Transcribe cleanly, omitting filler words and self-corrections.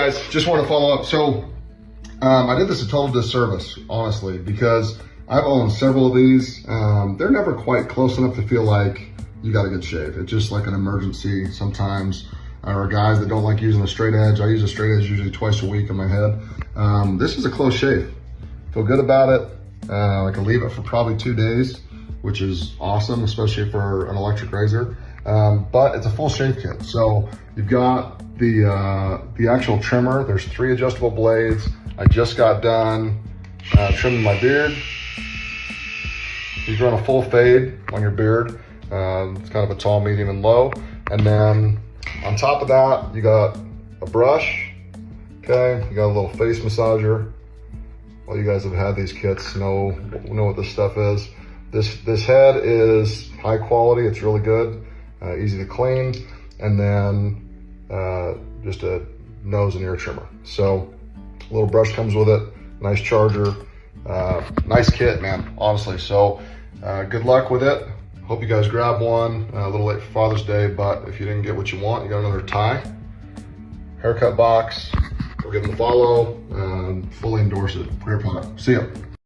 guys, just want to follow up. So I did this a total disservice, honestly, because I've owned several of these. They're never quite close enough to feel like you got a good shave. It's just like an emergency sometimes. Or guys that don't like using a straight edge. I use a straight edge usually twice a week on my head. This is a close shave. Feel good about it. I can leave it for probably 2 days, which is awesome, especially for an electric razor. But it's a full shave kit. So you've got the actual trimmer. There's 3 adjustable blades. I just got done trimming my beard. You can run a full fade on your beard. It's kind of a tall, medium, and low. And then on top of that, you got a brush, okay? You got a little face massager. Well, you guys have had these kits, know what this stuff is. This head is high quality, it's really good, easy to clean, and then just a nose and ear trimmer. So a little brush comes with it, nice charger, nice kit, man, honestly. So good luck with it. Hope you guys grab one. A little late for Father's Day, but if you didn't get what you want, you got another tie. Haircut Box. Go give them a follow. Fully endorse it. Great product. See ya.